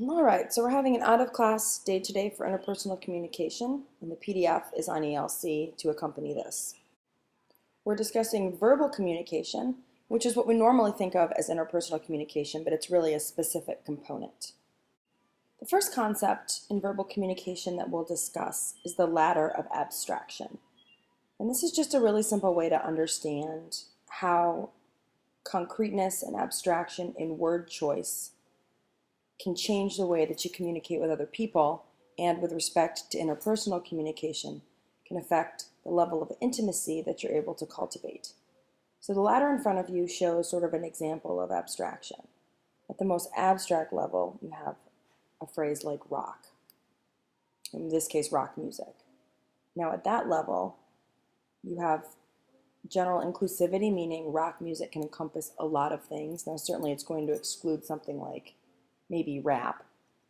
All right, so we're having an out-of-class day today for interpersonal communication, and the PDF is on ELC to accompany this. We're discussing verbal communication, which is what we normally think of as interpersonal communication, but it's really a specific component. The first concept in verbal communication that we'll discuss is the ladder of abstraction. And this is just a really simple way to understand how concreteness and abstraction in word choice can change the way that you communicate with other people, and with respect to interpersonal communication, can affect the level of intimacy that you're able to cultivate. So the ladder in front of you shows sort of an example of abstraction. At the most abstract level, you have a phrase like rock. In this case, rock music. Now at that level, you have general inclusivity, meaning rock music can encompass a lot of things. Now certainly it's going to exclude something like maybe rap.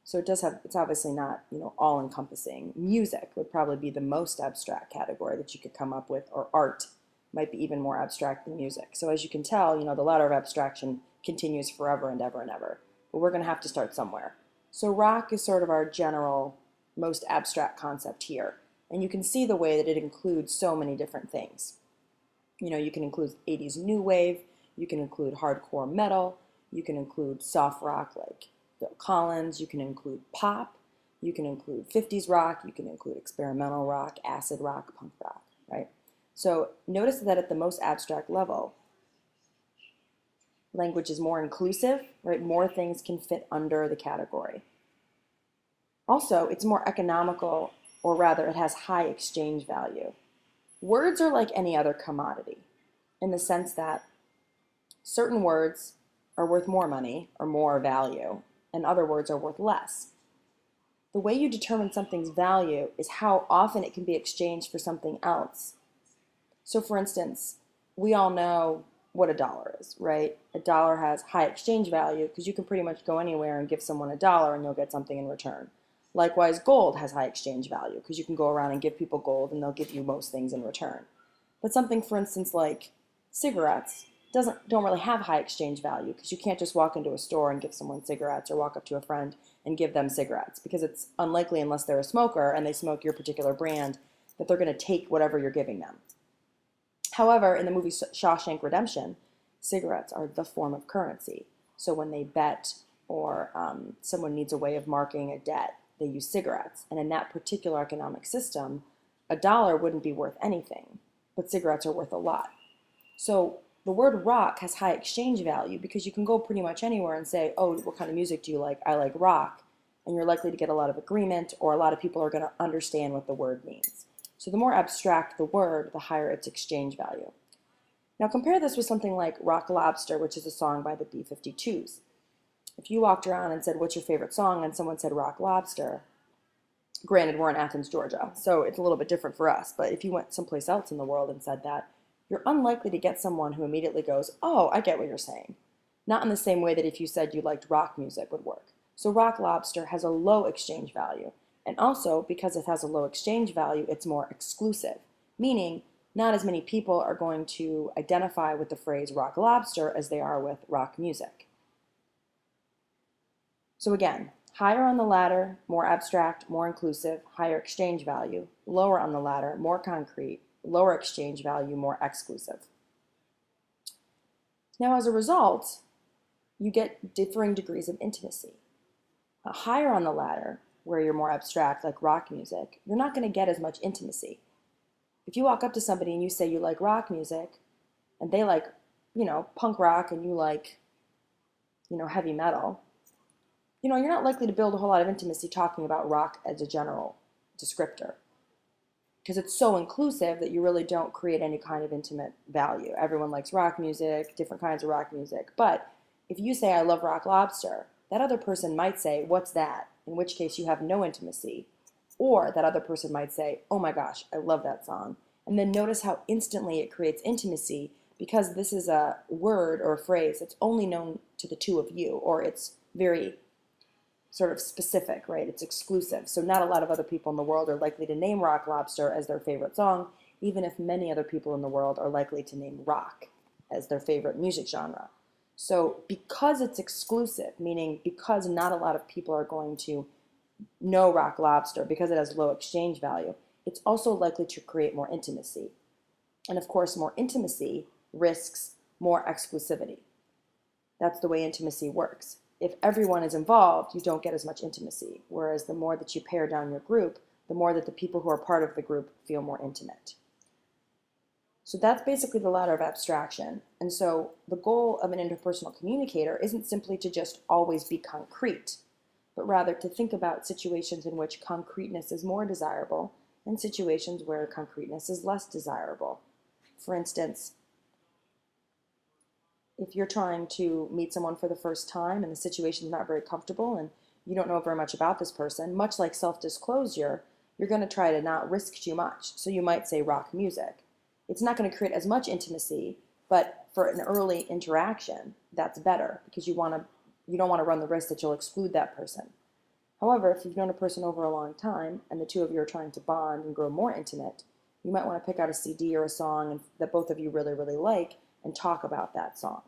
So it's obviously not, all-encompassing. Music would probably be the most abstract category that you could come up with, or art might be even more abstract than music. So as you can tell, the ladder of abstraction continues forever and ever and ever. But we're going to have to start somewhere. So rock is sort of our general, most abstract concept here. And you can see the way that it includes so many different things. You can include 80s new wave, you can include hardcore metal, you can include soft rock like Bill Collins, you can include pop, you can include 50s rock, you can include experimental rock, acid rock, punk rock, right? So notice that at the most abstract level, language is more inclusive, right? More things can fit under the category. Also, it's more economical, or rather, it has high exchange value. Words are like any other commodity in the sense that certain words are worth more money or more value, and other words are worth less. The way you determine something's value is how often it can be exchanged for something else. So for instance, we all know what a dollar is, right? A dollar has high exchange value because you can pretty much go anywhere and give someone a dollar and you'll get something in return. Likewise, gold has high exchange value because you can go around and give people gold and they'll give you most things in return. But something, for instance, like cigarettes don't really have high exchange value because you can't just walk into a store and give someone cigarettes, or walk up to a friend and give them cigarettes, because it's unlikely, unless they're a smoker and they smoke your particular brand, that they're going to take whatever you're giving them. However, in the movie Shawshank Redemption, cigarettes are the form of currency. So when they bet, or someone needs a way of marking a debt, they use cigarettes. And in that particular economic system, a dollar wouldn't be worth anything, but cigarettes are worth a lot. So the word rock has high exchange value because you can go pretty much anywhere and say, oh, what kind of music do you like? I like rock. And you're likely to get a lot of agreement, or a lot of people are going to understand what the word means. So the more abstract the word, the higher its exchange value. Now compare this with something like Rock Lobster, which is a song by the B-52s. If you walked around and said, what's your favorite song? And someone said Rock Lobster, granted we're in Athens, Georgia, so it's a little bit different for us, but if you went someplace else in the world and said that, you're unlikely to get someone who immediately goes, oh, I get what you're saying. Not in the same way that if you said you liked rock music would work. So Rock Lobster has a low exchange value. And also, because it has a low exchange value, it's more exclusive, meaning not as many people are going to identify with the phrase Rock Lobster as they are with rock music. So again, higher on the ladder, more abstract, more inclusive, higher exchange value. Lower on the ladder, more concrete, lower exchange value, more exclusive. Now as a result, you get differing degrees of intimacy. Higher on the ladder, where you're more abstract, like rock music, you're not going to get as much intimacy. If you walk up to somebody and you say you like rock music, and they like, punk rock, and you like, heavy metal, you're not likely to build a whole lot of intimacy talking about rock as a general descriptor, because it's so inclusive that you really don't create any kind of intimate value. Everyone likes rock music, different kinds of rock music. But if you say, I love Rock Lobster, that other person might say, what's that? In which case you have no intimacy. Or that other person might say, oh my gosh, I love that song. And then notice how instantly it creates intimacy, because this is a word or a phrase that's only known to the two of you, or it's very sort of specific, right? It's exclusive. So not a lot of other people in the world are likely to name Rock Lobster as their favorite song, even if many other people in the world are likely to name rock as their favorite music genre. So because it's exclusive, meaning because not a lot of people are going to know Rock Lobster, because it has low exchange value, it's also likely to create more intimacy. And of course, more intimacy risks more exclusivity. That's the way intimacy works. If everyone is involved, you don't get as much intimacy. Whereas the more that you pare down your group, the more that the people who are part of the group feel more intimate. So that's basically the ladder of abstraction. And so the goal of an interpersonal communicator isn't simply to just always be concrete, but rather to think about situations in which concreteness is more desirable and situations where concreteness is less desirable. For instance, if you're trying to meet someone for the first time and the situation is not very comfortable and you don't know very much about this person, much like self-disclosure, you're going to try to not risk too much. So you might say rock music. It's not going to create as much intimacy, but for an early interaction, that's better because you don't want to run the risk that you'll exclude that person. However, if you've known a person over a long time and the two of you are trying to bond and grow more intimate, you might want to pick out a CD or a song that both of you really, really like and talk about that song.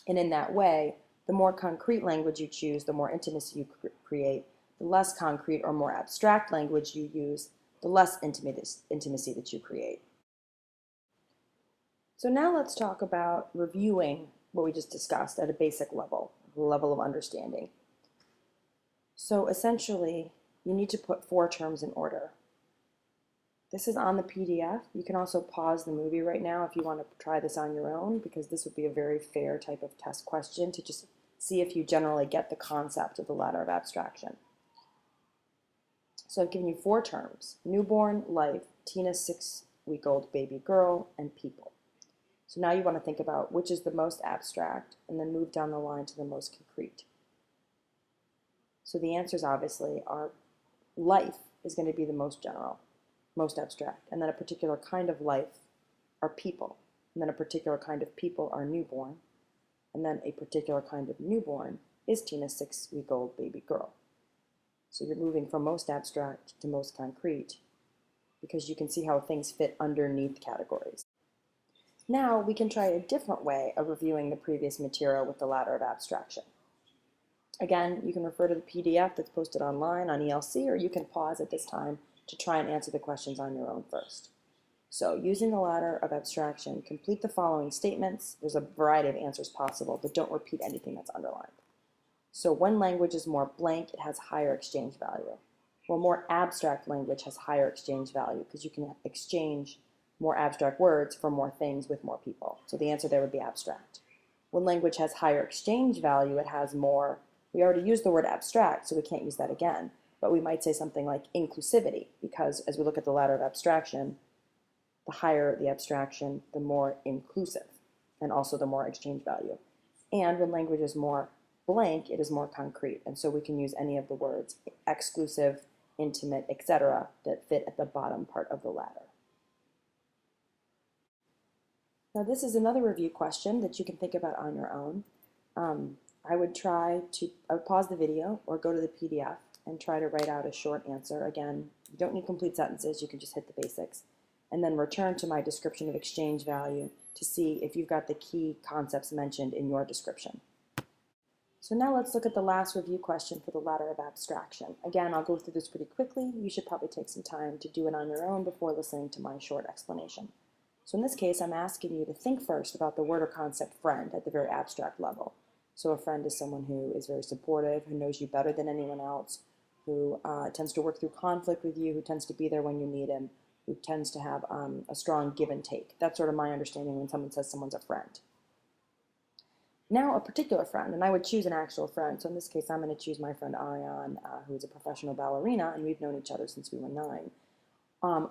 And in that way, the more concrete language you choose, the more intimacy you create. The less concrete or more abstract language you use, the less intimacy that you create. So now let's talk about reviewing what we just discussed at a basic level of understanding. So essentially, you need to put 4 terms in order. This is on the PDF. You can also pause the movie right now if you want to try this on your own, because this would be a very fair type of test question to just see if you generally get the concept of the ladder of abstraction. So I've given you 4 terms: newborn, life, Tina's 6-week-old baby girl, and people. So now you want to think about which is the most abstract and then move down the line to the most concrete. So the answers obviously are life is going to be the most general, most abstract, and then a particular kind of life are people, and then a particular kind of people are newborn, and then a particular kind of newborn is Tina's 6-week-old baby girl. So you're moving from most abstract to most concrete because you can see how things fit underneath categories. Now we can try a different way of reviewing the previous material with the ladder of abstraction. Again, you can refer to the PDF that's posted online on ELC, or you can pause at this time to try and answer the questions on your own first. So using the ladder of abstraction, complete the following statements. There's a variety of answers possible, but don't repeat anything that's underlined. So when language is more blank, it has higher exchange value. Well, more abstract language has higher exchange value because you can exchange more abstract words for more things with more people. So the answer there would be abstract. When language has higher exchange value, it has more, we already used the word abstract, so we can't use that again. But we might say something like inclusivity, because as we look at the ladder of abstraction, the higher the abstraction, the more inclusive, and also the more exchange value. And when language is more blank, it is more concrete, and so we can use any of the words, exclusive, intimate, etc., that fit at the bottom part of the ladder. Now this is another review question that you can think about on your own. I would pause the video or go to the PDF and try to write out a short answer. Again, you don't need complete sentences, you can just hit the basics. And then return to my description of exchange value to see if you've got the key concepts mentioned in your description. So now let's look at the last review question for the ladder of abstraction. Again, I'll go through this pretty quickly. You should probably take some time to do it on your own before listening to my short explanation. So in this case, I'm asking you to think first about the word or concept friend at the very abstract level. So a friend is someone who is very supportive, who knows you better than anyone else, who tends to work through conflict with you, who tends to be there when you need him, who tends to have a strong give and take. That's sort of my understanding when someone says someone's a friend. Now a particular friend, and I would choose an actual friend. So in this case, I'm going to choose my friend Ariane, who is a professional ballerina, and we've known each other since we were 9.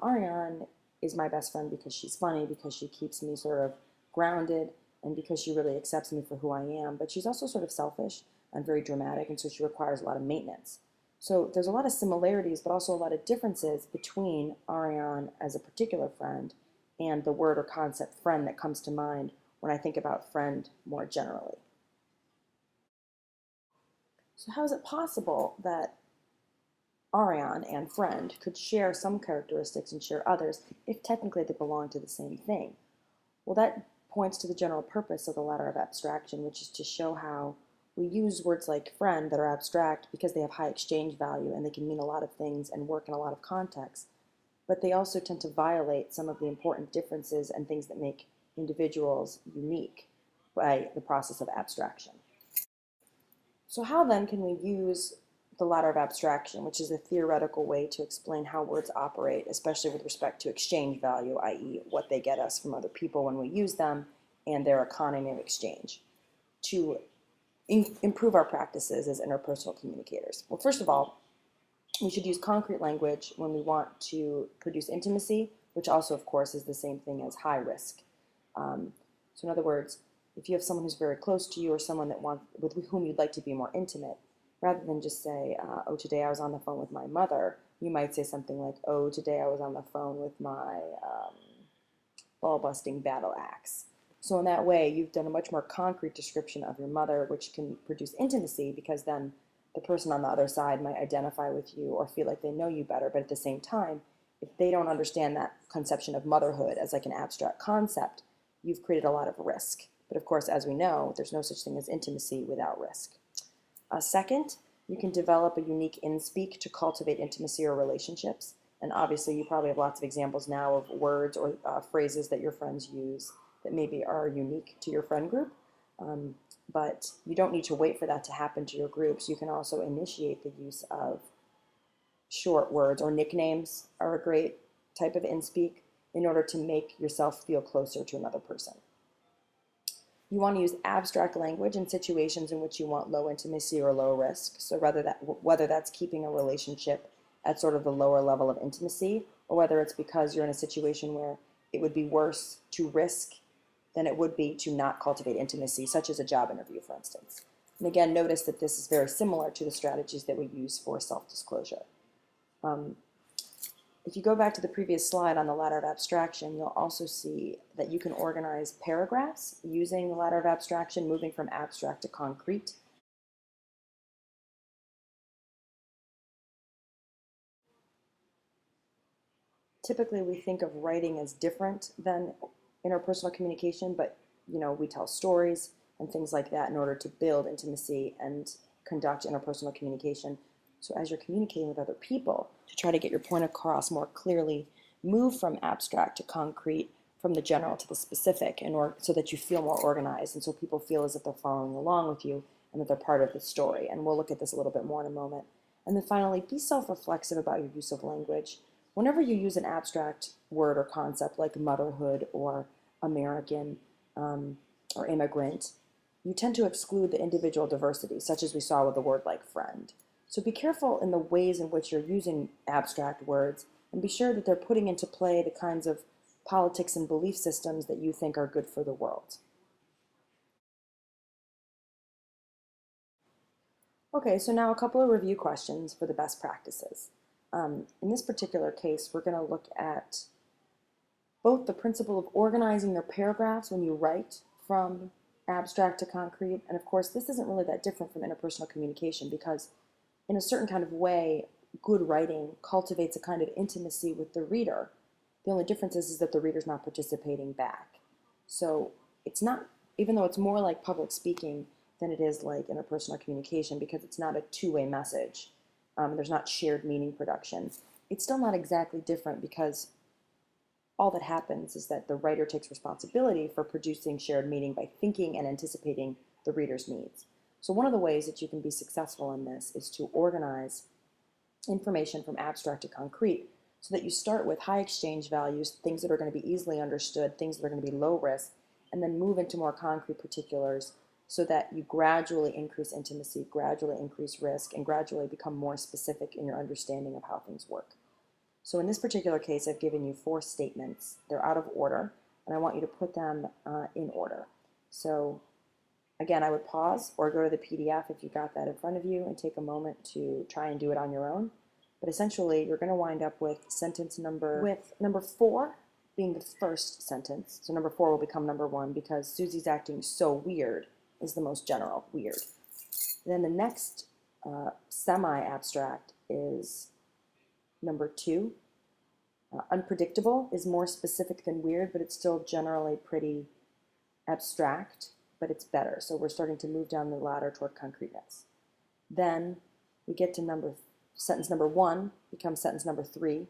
Ariane is my best friend because she's funny, because she keeps me sort of grounded, and because she really accepts me for who I am. But she's also sort of selfish and very dramatic, and so she requires a lot of maintenance. So there's a lot of similarities, but also a lot of differences between Ariane as a particular friend and the word or concept friend that comes to mind when I think about friend more generally. So how is it possible that Ariane and friend could share some characteristics and share others if technically they belong to the same thing? Well, that points to the general purpose of the ladder of abstraction, which is to show how we use words like friend that are abstract because they have high exchange value and they can mean a lot of things and work in a lot of contexts, but they also tend to violate some of the important differences and things that make individuals unique by the process of abstraction. So how then can we use the ladder of abstraction, which is a theoretical way to explain how words operate, especially with respect to exchange value, i.e. what they get us from other people when we use them, and their economy of exchange, to improve our practices as interpersonal communicators? Well, first of all, we should use concrete language when we want to produce intimacy, which also, of course, is the same thing as high risk. So in other words, if you have someone who's very close to you or someone with whom you'd like to be more intimate, rather than just say, oh, today I was on the phone with my mother, you might say something like, oh, today I was on the phone with my ball-busting battle axe. So in that way, you've done a much more concrete description of your mother, which can produce intimacy because then the person on the other side might identify with you or feel like they know you better. But at the same time, if they don't understand that conception of motherhood as like an abstract concept, you've created a lot of risk. But of course, as we know, there's no such thing as intimacy without risk. Second, you can develop a unique in-speak to cultivate intimacy or relationships. And obviously, you probably have lots of examples now of words or phrases that your friends use that maybe are unique to your friend group. But you don't need to wait for that to happen to your groups. You can also initiate the use of short words, or nicknames are a great type of in-speak in order to make yourself feel closer to another person. You want to use abstract language in situations in which you want low intimacy or low risk. So whether that's keeping a relationship at sort of the lower level of intimacy, or whether it's because you're in a situation where it would be worse to risk than it would be to not cultivate intimacy, such as a job interview, for instance. And again, notice that this is very similar to the strategies that we use for self-disclosure. If you go back to the previous slide on the ladder of abstraction, you'll also see that you can organize paragraphs using the ladder of abstraction, moving from abstract to concrete. Typically, we think of writing as different than interpersonal communication, but we tell stories and things like that in order to build intimacy and conduct interpersonal communication. So as you're communicating with other people, to try to get your point across more clearly, move from abstract to concrete, from the general to the specific, so that you feel more organized and so people feel as if they're following along with you and that they're part of the story. And we'll look at this a little bit more in a moment. And then finally, be self-reflexive about your use of language. Whenever you use an abstract word or concept like motherhood or American or immigrant, you tend to exclude the individual diversity, such as we saw with a word like friend. So be careful in the ways in which you're using abstract words, and be sure that they're putting into play the kinds of politics and belief systems that you think are good for the world. Okay, so now a couple of review questions for the best practices. In this particular case, we're going to look at both the principle of organizing your paragraphs when you write from abstract to concrete, and of course this isn't really that different from interpersonal communication because in a certain kind of way, good writing cultivates a kind of intimacy with the reader. The only difference is that the reader's not participating back. So it's not, even though it's more like public speaking than it is like interpersonal communication because it's not a two-way message. There's not shared meaning production. It's still not exactly different because all that happens is that the writer takes responsibility for producing shared meaning by thinking and anticipating the reader's needs. So one of the ways that you can be successful in this is to organize information from abstract to concrete so that you start with high exchange values, things that are going to be easily understood, things that are going to be low risk, and then move into more concrete particulars so that you gradually increase intimacy, gradually increase risk, and gradually become more specific in your understanding of how things work. So in this particular case, I've given you 4 statements. They're out of order, and I want you to put them in order. So again, I would pause or go to the PDF if you got that in front of you and take a moment to try and do it on your own. But essentially, you're going to wind up with number 4 being the first sentence. So number 4 will become number 1 because Susie's acting so weird is the most general, weird. Then the next semi-abstract is number 2. Unpredictable is more specific than weird, but it's still generally pretty abstract, but it's better. So we're starting to move down the ladder toward concreteness. Then we get to sentence number 1 becomes sentence number 3.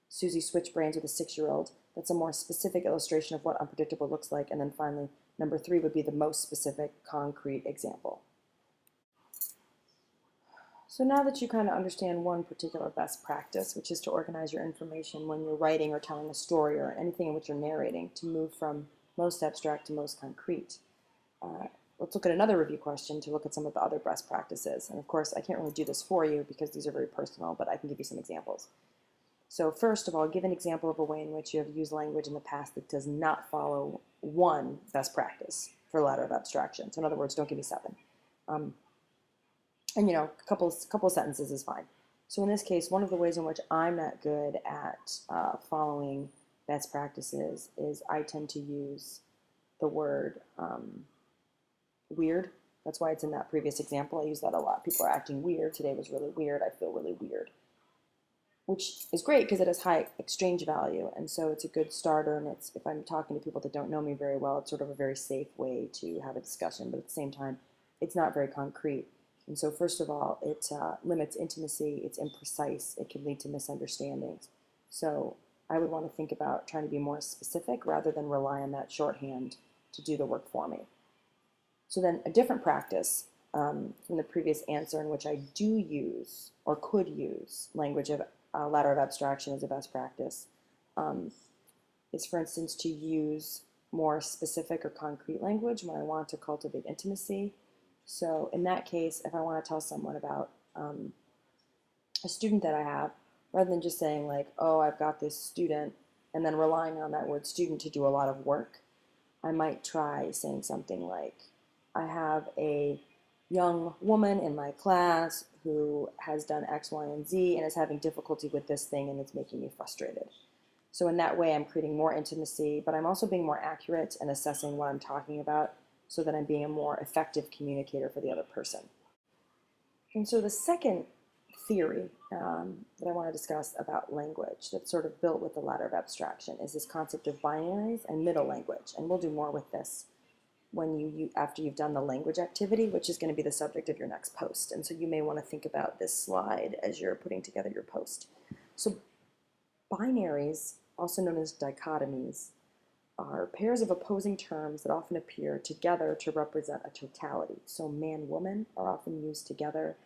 Susie switched brains with a 6-year-old. That's a more specific illustration of what unpredictable looks like. And then finally, number 3 would be the most specific, concrete example. So now that you kind of understand one particular best practice, which is to organize your information when you're writing or telling a story or anything in which you're narrating, to move from most abstract to most concrete, let's look at another review question to look at some of the other best practices. And of course, I can't really do this for you because these are very personal, but I can give you some examples. So first of all, give an example of a way in which you have used language in the past that does not follow one best practice for ladder of abstraction. So in other words, don't give me 7. And a couple sentences is fine. So in this case, one of the ways in which I'm not good at following best practices is I tend to use the word weird. That's why it's in that previous example. I use that a lot. People are acting weird. Today was really weird. I feel really weird. Which is great because it has high exchange value. And so it's a good starter. And if I'm talking to people that don't know me very well, it's sort of a very safe way to have a discussion. But at the same time, it's not very concrete. And so first of all, it limits intimacy, it's imprecise, it can lead to misunderstandings. So I would want to think about trying to be more specific rather than rely on that shorthand to do the work for me. So then a different practice from the previous answer in which I do use or could use language of ladder of abstraction as a best practice is, for instance, to use more specific or concrete language when I want to cultivate intimacy. So in that case, if I want to tell someone about a student that I have, rather than just saying like, oh, I've got this student, and then relying on that word student to do a lot of work, I might try saying something like, I have a young woman in my class who has done X, Y, and Z and is having difficulty with this thing and it's making me frustrated. So in that way, I'm creating more intimacy, but I'm also being more accurate and assessing what I'm talking about, so that I'm being a more effective communicator for the other person. And so the second theory that I want to discuss about language that's sort of built with the ladder of abstraction is this concept of binaries and middle language. And we'll do more with this after you've done the language activity, which is going to be the subject of your next post. And so you may want to think about this slide as you're putting together your post. So binaries, also known as dichotomies, are pairs of opposing terms that often appear together to represent a totality. So man, woman are often used together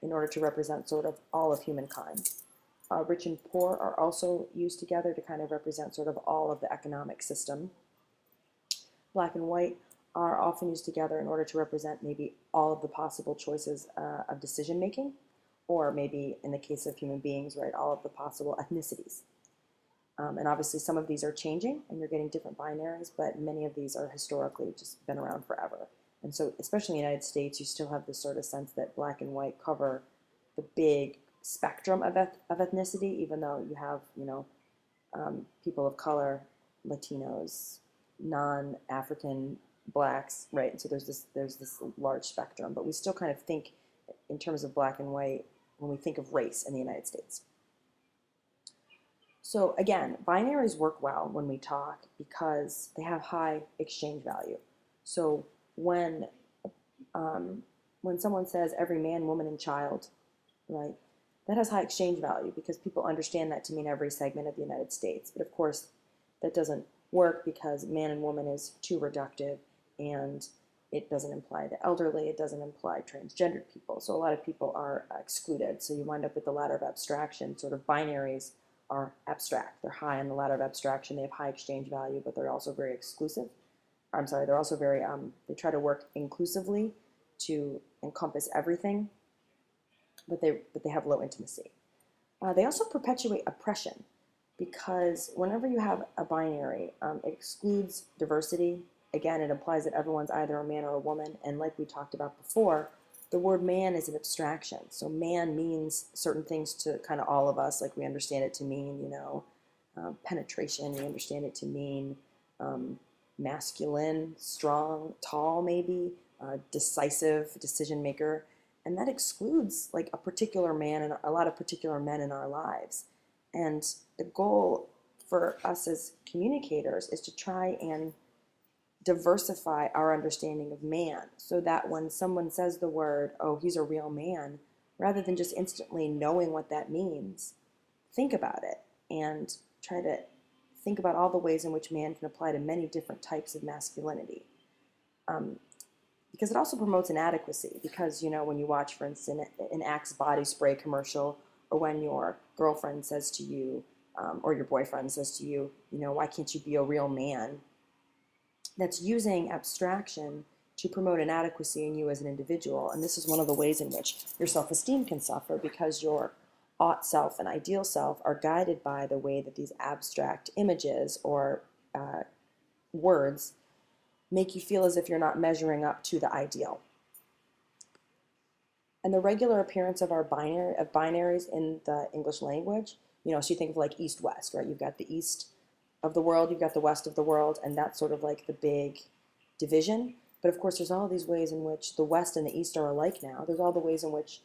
in order to represent sort of all of humankind. Rich and poor are also used together to kind of represent sort of all of the economic system. Black and white are often used together in order to represent maybe all of the possible choices of decision making, or maybe in the case of human beings, right, all of the possible ethnicities. And obviously some of these are changing and you're getting different binaries, but many of these are historically just been around forever. And so especially in the United States, you still have this sort of sense that black and white cover the big spectrum of ethnicity, even though you have, people of color, Latinos, non-African blacks, right? And so there's this large spectrum, but we still kind of think in terms of black and white when we think of race in the United States. So again, binaries work well when we talk because they have high exchange value. So when someone says every man, woman, and child, right, that has high exchange value because people understand that to mean every segment of the United States. But of course, that doesn't work because man and woman is too reductive, and it doesn't imply the elderly, it doesn't imply transgendered people. So a lot of people are excluded. So you wind up with the ladder of abstraction. Sort of binaries are abstract. They're high on the ladder of abstraction. They have high exchange value, but they're also very exclusive. I'm sorry, they're also very, they try to work inclusively to encompass everything, but they have low intimacy. They also perpetuate oppression because whenever you have a binary, it excludes diversity. Again, it implies that everyone's either a man or a woman, and like we talked about before, the word man is an abstraction. So man means certain things to kind of all of us, like we understand it to mean, penetration, we understand it to mean masculine, strong, tall maybe, decisive, decision maker, and that excludes like a particular man and a lot of particular men in our lives. And the goal for us as communicators is to try and diversify our understanding of man so that when someone says the word, oh, he's a real man, rather than just instantly knowing what that means, think about it and try to think about all the ways in which man can apply to many different types of masculinity. Because it also promotes inadequacy. Because, when you watch, for instance, an Axe body spray commercial, or when your girlfriend says to you, or your boyfriend says to you, why can't you be a real man? That's using abstraction to promote inadequacy in you as an individual. And this is one of the ways in which your self-esteem can suffer, because your ought self and ideal self are guided by the way that these abstract images or words make you feel as if you're not measuring up to the ideal. And the regular appearance of our binaries in the English language, so you think of like east-west, right? You've got the east of the world, you've got the west of the world, and that's sort of like the big division. But of course, there's all these ways in which the west and the east are alike now. There's all the ways in which,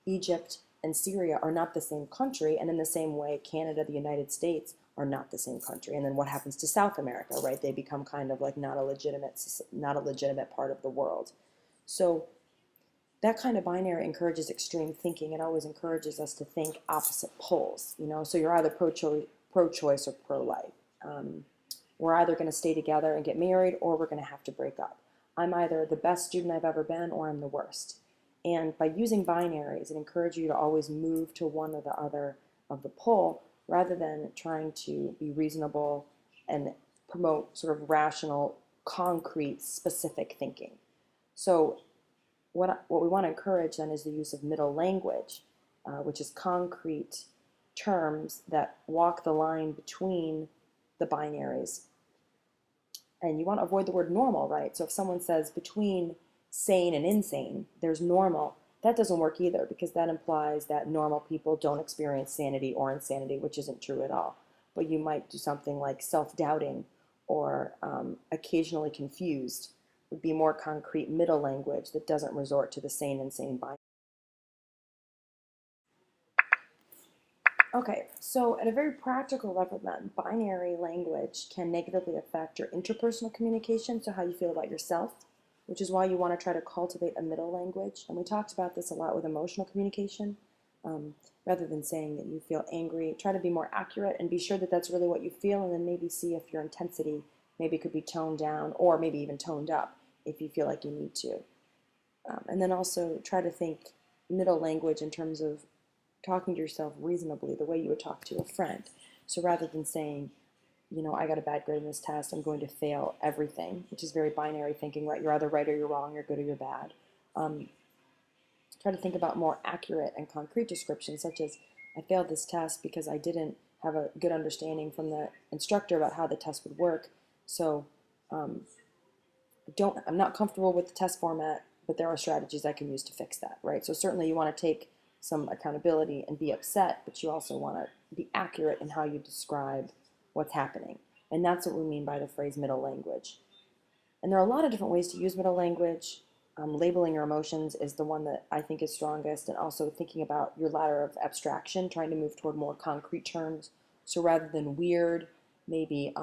Egypt and Syria are not the same country, and in the same way, Canada, the United States are not the same country. And then what happens to South America, right? They become kind of like not a legitimate part of the world. So that kind of binary encourages extreme thinking. It always encourages us to think opposite poles, So you're either pro-choice or pro-life. We're either going to stay together and get married, or we're going to have to break up. I'm either the best student I've ever been, or I'm the worst. And by using binaries, it encourages you to always move to one or the other of the pole, rather than trying to be reasonable and promote sort of rational, concrete, specific thinking. So what we want to encourage then is the use of middle language, which is concrete terms that walk the line between the binaries. And you want to avoid the word normal, right? So if someone says between sane and insane, there's normal, that doesn't work either, because that implies that normal people don't experience sanity or insanity, which isn't true at all. But you might do something like self-doubting or occasionally confused, would be more concrete middle language that doesn't resort to the sane-insane binary. Okay, so at a very practical level then, binary language can negatively affect your interpersonal communication, so how you feel about yourself, which is why you want to try to cultivate a middle language. And we talked about this a lot with emotional communication. Rather than saying that you feel angry, try to be more accurate and be sure that that's really what you feel, and then maybe see if your intensity maybe could be toned down, or maybe even toned up if you feel like you need to. And then also try to think middle language in terms of talking to yourself reasonably, the way you would talk to a friend. So rather than saying, I got a bad grade in this test, I'm going to fail everything, which is very binary thinking, right? You're either right or you're wrong, you're good or you're bad. Try to think about more accurate and concrete descriptions, such as, I failed this test because I didn't have a good understanding from the instructor about how the test would work. So I'm not comfortable with the test format, but there are strategies I can use to fix that, right? So certainly you want to take some accountability and be upset, but you also want to be accurate in how you describe what's happening. And that's what we mean by the phrase middle language. And there are a lot of different ways to use middle language. Labeling your emotions is the one that I think is strongest, and also thinking about your ladder of abstraction, trying to move toward more concrete terms. So rather than weird, maybe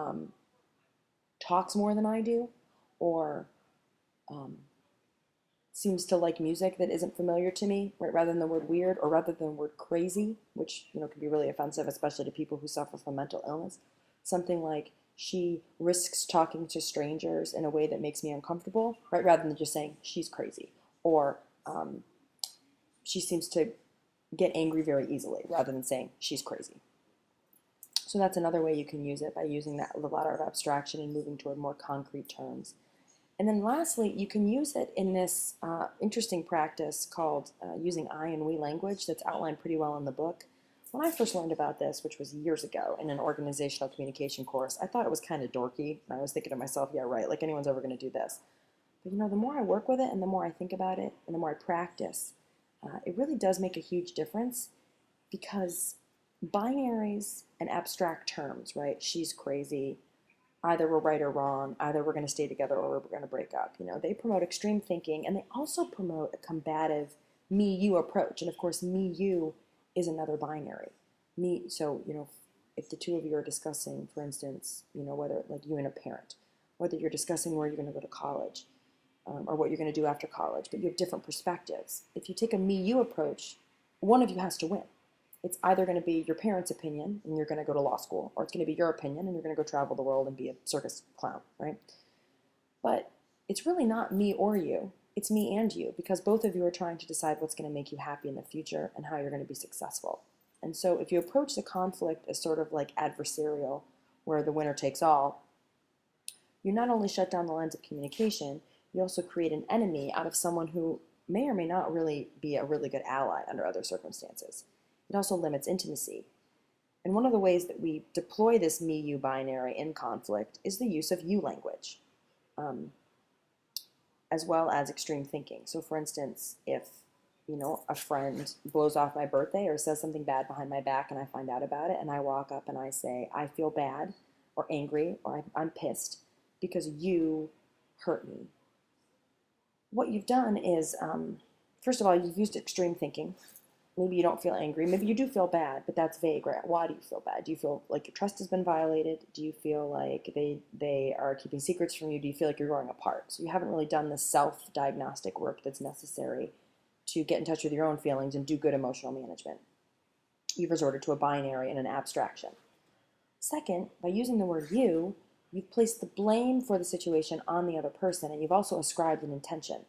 talks more than I do, or seems to like music that isn't familiar to me, right? Rather than the word weird, or rather than the word crazy, which can be really offensive, especially to people who suffer from mental illness. Something like, she risks talking to strangers in a way that makes me uncomfortable, right? Rather than just saying she's crazy, or she seems to get angry very easily, rather than saying she's crazy. So that's another way you can use it, by using the ladder of abstraction and moving toward more concrete terms. And then lastly, you can use it in this interesting practice called using I and we language that's outlined pretty well in the book. When I first learned about this, which was years ago in an organizational communication course, I thought it was kind of dorky. I was thinking to myself, yeah, right, like anyone's ever going to do this. But the more I work with it and the more I think about it and the more I practice, it really does make a huge difference, because binaries and abstract terms, right? She's crazy, either we're right or wrong, either we're going to stay together or we're going to break up. They promote extreme thinking, and they also promote a combative me-you approach. And of course, me-you is another binary. So, if the two of you are discussing, for instance, whether like you and a parent, whether you're discussing where you're going to go to college or what you're going to do after college, but you have different perspectives. If you take a me-you approach, one of you has to win. It's either going to be your parents' opinion and you're going to go to law school, or it's going to be your opinion and you're going to go travel the world and be a circus clown, right? But it's really not me or you. It's me and you, because both of you are trying to decide what's going to make you happy in the future and how you're going to be successful. And so if you approach the conflict as sort of like adversarial, where the winner takes all, you not only shut down the lines of communication, you also create an enemy out of someone who may or may not really be a really good ally under other circumstances. It also limits intimacy. And one of the ways that we deploy this me-you binary in conflict is the use of you language, as well as extreme thinking. So for instance, if a friend blows off my birthday or says something bad behind my back and I find out about it and I walk up and I say, I feel bad or angry or I'm pissed because you hurt me. What you've done is, first of all, you've used extreme thinking. Maybe you don't feel angry. Maybe you do feel bad, but that's vague, right? Why do you feel bad? Do you feel like your trust has been violated? Do you feel like they are keeping secrets from you? Do you feel like you're growing apart? So you haven't really done the self-diagnostic work that's necessary to get in touch with your own feelings and do good emotional management. You've resorted to a binary and an abstraction. Second, by using the word you, you've placed the blame for the situation on the other person, and you've also ascribed an intention.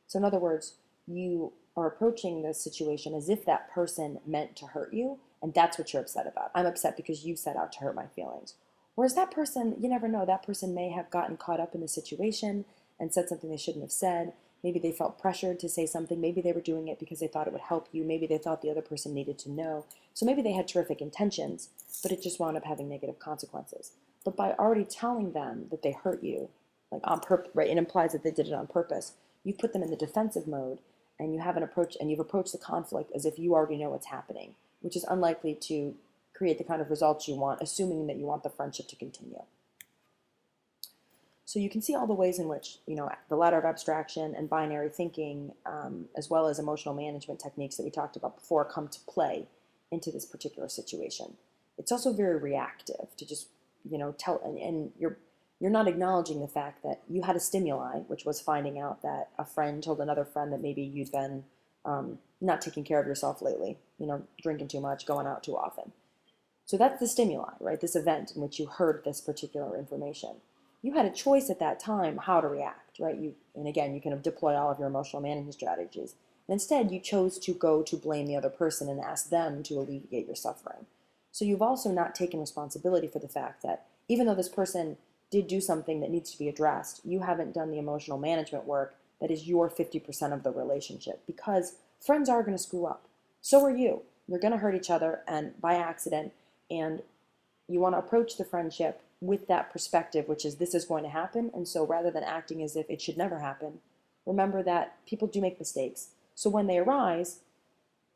So in other words, you are approaching the situation as if that person meant to hurt you, and that's what you're upset about. I'm upset because you set out to hurt my feelings. Whereas that person, you never know, that person may have gotten caught up in the situation and said something they shouldn't have said. Maybe they felt pressured to say something. Maybe they were doing it because they thought it would help you. Maybe they thought the other person needed to know. So maybe they had terrific intentions, but it just wound up having negative consequences. But by already telling them that they hurt you, like on purpose, right, it implies that they did it on purpose. You've put them in the defensive mode, and you've approached the conflict as if you already know what's happening, which is unlikely to create the kind of results you want, assuming that you want the friendship to continue. So you can see all the ways in which, the ladder of abstraction and binary thinking, as well as emotional management techniques that we talked about before, come to play into this particular situation. It's also very reactive to just, tell, and you're not acknowledging the fact that you had a stimuli, which was finding out that a friend told another friend that maybe you'd been not taking care of yourself lately, drinking too much, going out too often. So that's the stimuli, right? This event in which you heard this particular information. You had a choice at that time how to react, right? And again, you can deploy all of your emotional management strategies. And instead, you chose to go to blame the other person and ask them to alleviate your suffering. So you've also not taken responsibility for the fact that even though this person did do something that needs to be addressed, you haven't done the emotional management work that is your 50% of the relationship, because friends are going to screw up. So are you. You're going to hurt each other and by accident, and you want to approach the friendship with that perspective, which is this is going to happen. And so rather than acting as if it should never happen, remember that people do make mistakes. So when they arise,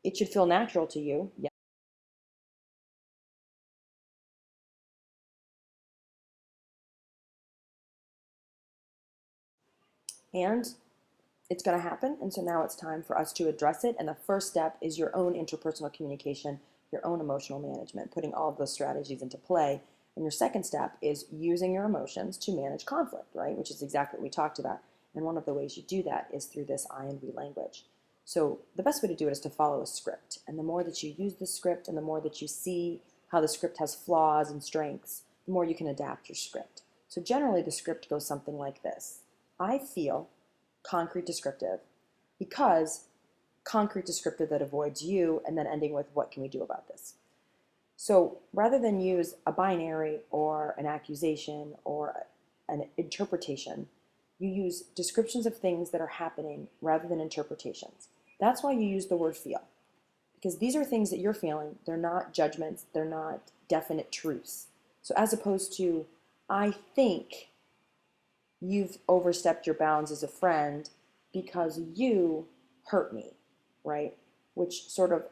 it should feel natural to you. Yeah. And it's going to happen. And so now it's time for us to address it. And the first step is your own interpersonal communication, your own emotional management, putting all of those strategies into play. And your second step is using your emotions to manage conflict, right? Which is exactly what we talked about. And one of the ways you do that is through this I and we language. So the best way to do it is to follow a script. And the more that you use the script and the more that you see how the script has flaws and strengths, the more you can adapt your script. So generally the script goes something like this. I feel concrete descriptive, because concrete descriptive that avoids you, and then ending with what can we do about this. So rather than use a binary or an accusation or an interpretation, you use descriptions of things that are happening rather than interpretations. That's why you use the word feel, because these are things that you're feeling. They're not judgments. They're not definite truths. So as opposed to, I think you've overstepped your bounds as a friend because you hurt me, right? Which sort of,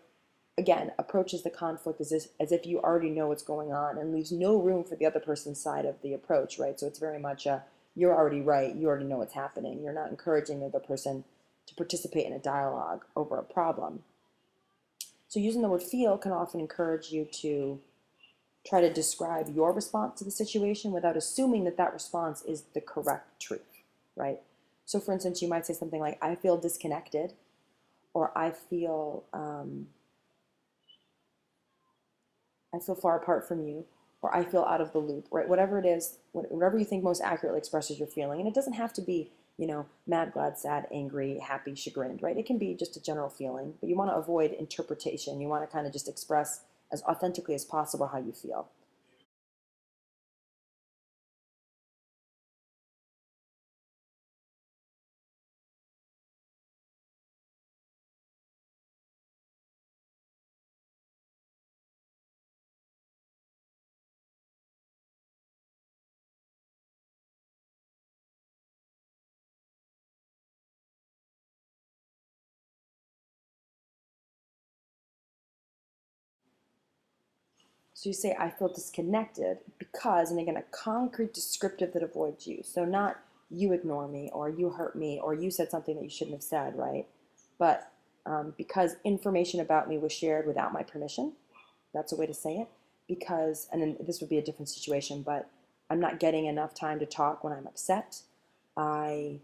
again, approaches the conflict as if you already know what's going on and leaves no room for the other person's side of the approach, right? So it's very much you're already right, you already know what's happening. You're not encouraging the other person to participate in a dialogue over a problem. So using the word feel can often encourage you to try to describe your response to the situation without assuming that that response is the correct truth, right? So for instance, you might say something like, I feel disconnected, or I feel far apart from you, or I feel out of the loop, right? Whatever it is, whatever you think most accurately expresses your feeling. And it doesn't have to be, mad, glad, sad, angry, happy, chagrined, right? It can be just a general feeling, but you want to avoid interpretation. You want to kind of just express as authentically as possible how you feel. So you say, I feel disconnected because, and again, a concrete descriptive that avoids you. So not you ignore me, or you hurt me, or you said something that you shouldn't have said, right? But because information about me was shared without my permission, that's a way to say it. Because, and then this would be a different situation, but I'm not getting enough time to talk when I'm upset. I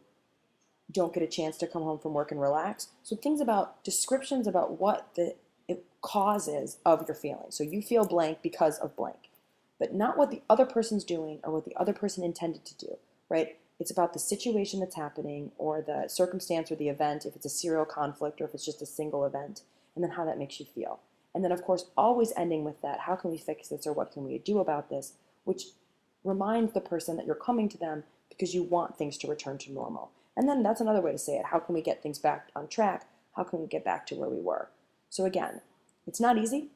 don't get a chance to come home from work and relax. So things about descriptions about what the cause is of your feeling. So you feel blank because of blank, but not what the other person's doing or what the other person intended to do, right? It's about the situation that's happening or the circumstance or the event, if it's a serial conflict or if it's just a single event, and then how that makes you feel. And then, of course, always ending with that, how can we fix this or what can we do about this, which reminds the person that you're coming to them because you want things to return to normal. And then that's another way to say it. How can we get things back on track? How can we get back to where we were? So again, it's not easy.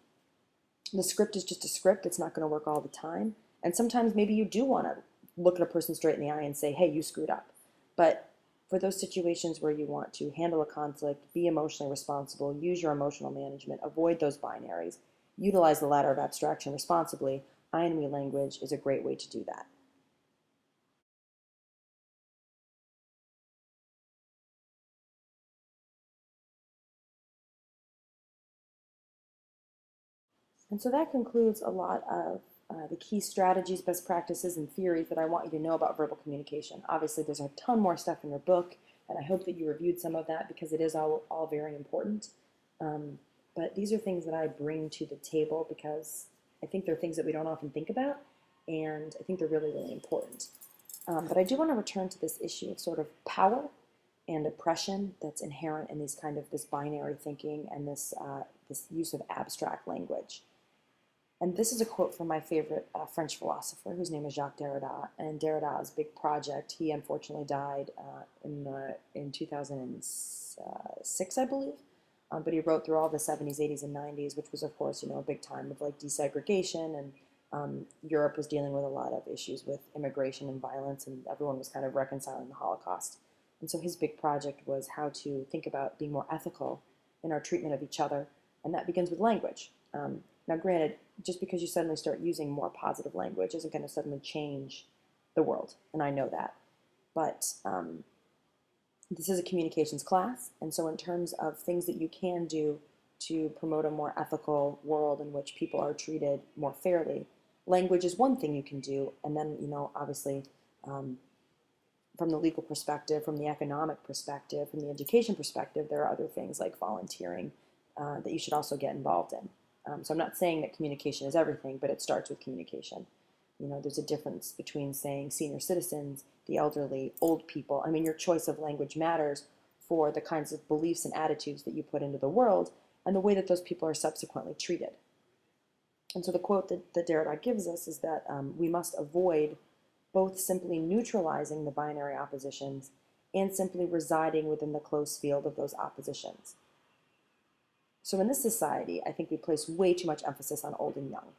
The script is just a script. It's not going to work all the time. And sometimes maybe you do want to look at a person straight in the eye and say, hey, you screwed up. But for those situations where you want to handle a conflict, be emotionally responsible, use your emotional management, avoid those binaries, utilize the ladder of abstraction responsibly, I and we language is a great way to do that. And so that concludes a lot of the key strategies, best practices, and theories that I want you to know about verbal communication. Obviously, there's a ton more stuff in your book, and I hope that you reviewed some of that because it is all very important. But these are things that I bring to the table because I think they're things that we don't often think about, and I think they're really, really important. But I do want to return to this issue of sort of power and oppression that's inherent in these kind of this binary thinking and this use of abstract language. And this is a quote from my favorite French philosopher, whose name is Jacques Derrida. And Derrida's big project, he unfortunately died in 2006, I believe. But he wrote through all the 70s, 80s, and 90s, which was, of course, a big time of like desegregation, and Europe was dealing with a lot of issues with immigration and violence, and everyone was kind of reconciling the Holocaust. And so his big project was how to think about being more ethical in our treatment of each other, and that begins with language. Now, granted, just because you suddenly start using more positive language isn't going to suddenly change the world, and I know that. But this is a communications class, and so in terms of things that you can do to promote a more ethical world in which people are treated more fairly, language is one thing you can do, and then, obviously, from the legal perspective, from the economic perspective, from the education perspective, there are other things like volunteering that you should also get involved in. So I'm not saying that communication is everything, but it starts with communication. There's a difference between saying senior citizens, the elderly, old people. I mean, your choice of language matters for the kinds of beliefs and attitudes that you put into the world and the way that those people are subsequently treated. And so the quote that Derrida gives us is that we must avoid both simply neutralizing the binary oppositions and simply residing within the close field of those oppositions. So in this society, I think we place way too much emphasis on old and young.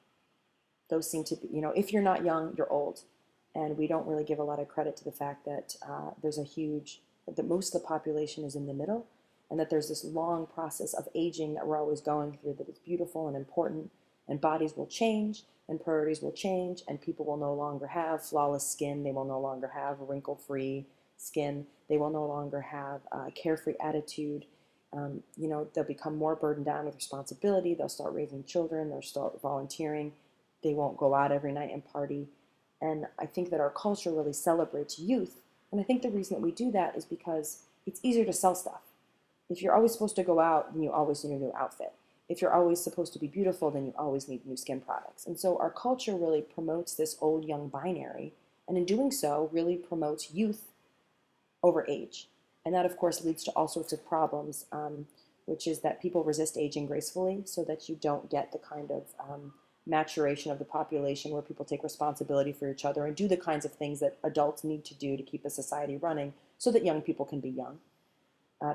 Those seem to be, if you're not young, you're old. And we don't really give a lot of credit to the fact that that most of the population is in the middle, and that there's this long process of aging that we're always going through that is beautiful and important, and bodies will change, and priorities will change, and people will no longer have flawless skin, they will no longer have wrinkle-free skin, they will no longer have a carefree attitude. They'll become more burdened down with responsibility, they'll start raising children, they'll start volunteering, they won't go out every night and party. And I think that our culture really celebrates youth. And I think the reason that we do that is because it's easier to sell stuff. If you're always supposed to go out, then you always need a new outfit. If you're always supposed to be beautiful, then you always need new skin products. And so our culture really promotes this old young binary, and in doing so, really promotes youth over age. And that, of course, leads to all sorts of problems, which is that people resist aging gracefully so that you don't get the kind of maturation of the population where people take responsibility for each other and do the kinds of things that adults need to do to keep a society running so that young people can be young.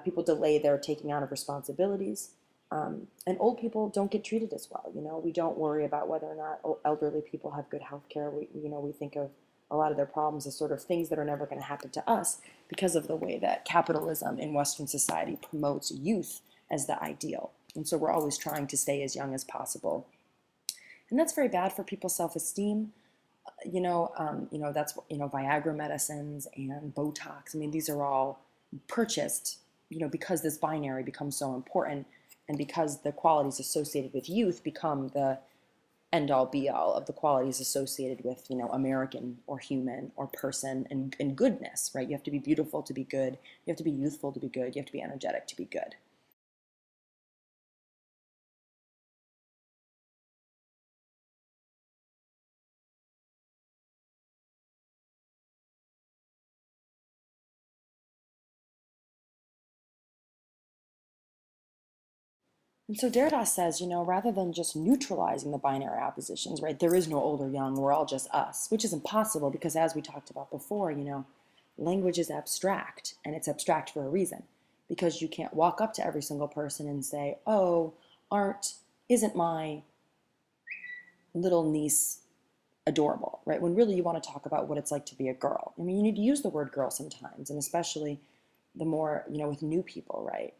People delay their taking on of responsibilities. And old people don't get treated as well. We don't worry about whether or not elderly people have good health care. We think of a lot of their problems as sort of things that are never going to happen to us because of the way that capitalism in Western society promotes youth as the ideal. And so we're always trying to stay as young as possible. And that's very bad for people's self-esteem. That's Viagra medicines and Botox. I mean, these are all purchased, because this binary becomes so important, and because the qualities associated with youth become the end-all be-all of the qualities associated with, American or human or person and goodness, right? You have to be beautiful to be good. You have to be youthful to be good. You have to be energetic to be good. And so Derrida says, rather than just neutralizing the binary oppositions, right, there is no old or young, we're all just us, which is impossible because, as we talked about before, language is abstract, and it's abstract for a reason, because you can't walk up to every single person and say, oh, isn't my little niece adorable, right? When really you want to talk about what it's like to be a girl. I mean, you need to use the word girl sometimes, and especially the more, with new people, right?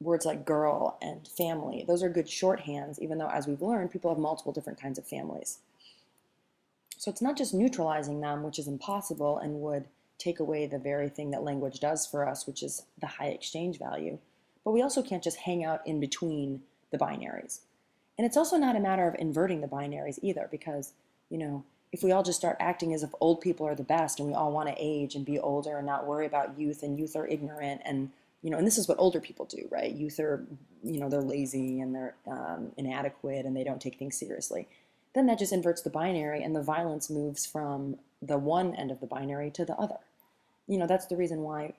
Words like girl and family, those are good shorthands, even though, as we've learned, people have multiple different kinds of families. So it's not just neutralizing them, which is impossible and would take away the very thing that language does for us, which is the high exchange value. But we also can't just hang out in between the binaries. And it's also not a matter of inverting the binaries either, because, if we all just start acting as if old people are the best and we all want to age and be older and not worry about youth, and youth are ignorant, and and this is what older people do, right? Youth are, they're lazy and they're inadequate and they don't take things seriously. Then that just inverts the binary, and the violence moves from the one end of the binary to the other. That's the reason why,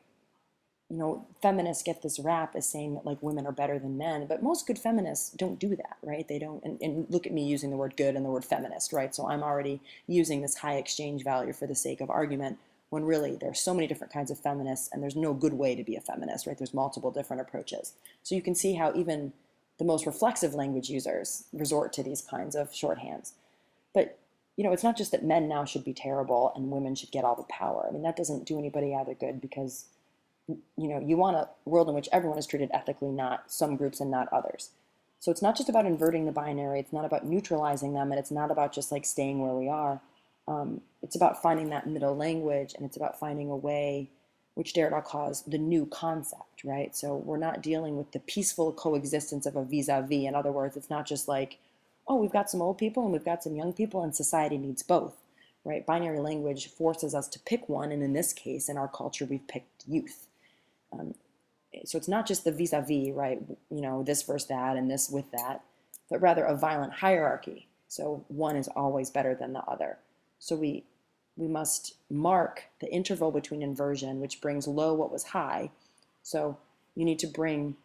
feminists get this rap as saying that, like, women are better than men, but most good feminists don't do that, right? They don't, and look at me using the word good and the word feminist, right? So I'm already using this high exchange value for the sake of argument, when really there's so many different kinds of feminists, and there's no good way to be a feminist, right? There's multiple different approaches. So you can see how even the most reflexive language users resort to these kinds of shorthands. But, it's not just that men now should be terrible and women should get all the power. I mean, that doesn't do anybody either good, because, you want a world in which everyone is treated ethically, not some groups and not others. So it's not just about inverting the binary, it's not about neutralizing them, and it's not about just like staying where we are. It's about finding that middle language, and it's about finding a way, which Derrida calls the new concept, right? So we're not dealing with the peaceful coexistence of a vis-a-vis. In other words, it's not just like, oh, we've got some old people and we've got some young people, and society needs both, right? Binary language forces us to pick one, and in this case, in our culture, we've picked youth. So it's not just the vis-a-vis, right? This versus that and this with that, but rather a violent hierarchy. So one is always better than the other. So we must mark the interval between inversion, which brings low what was high. So you need to bring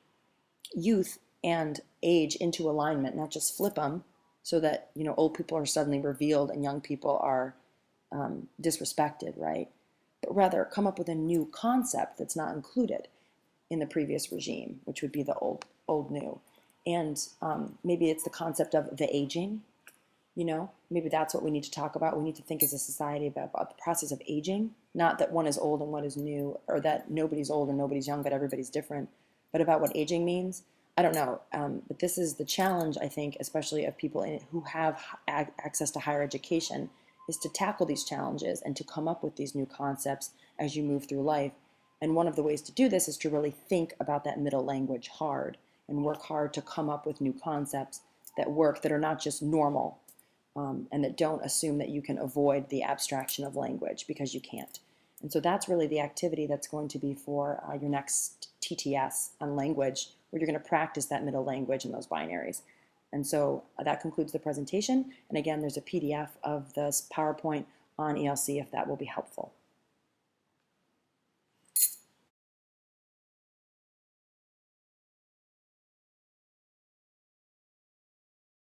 youth and age into alignment, not just flip them so that, old people are suddenly revealed and young people are disrespected, right? But rather come up with a new concept that's not included in the previous regime, which would be the old new. And maybe it's the concept of the aging. Maybe that's what we need to talk about. We need to think as a society about the process of aging, not that one is old and one is new, or that nobody's old and nobody's young, but everybody's different, but about what aging means. I don't know, but this is the challenge, I think, especially of people who have access to higher education, is to tackle these challenges and to come up with these new concepts as you move through life. And one of the ways to do this is to really think about that middle language hard and work hard to come up with new concepts that work, that are not just normal, and that don't assume that you can avoid the abstraction of language, because you can't. And so that's really the activity that's going to be for your next TTS on language, where you're going to practice that middle language and those binaries. And so that concludes the presentation. And again, there's a PDF of this PowerPoint on ELC if that will be helpful.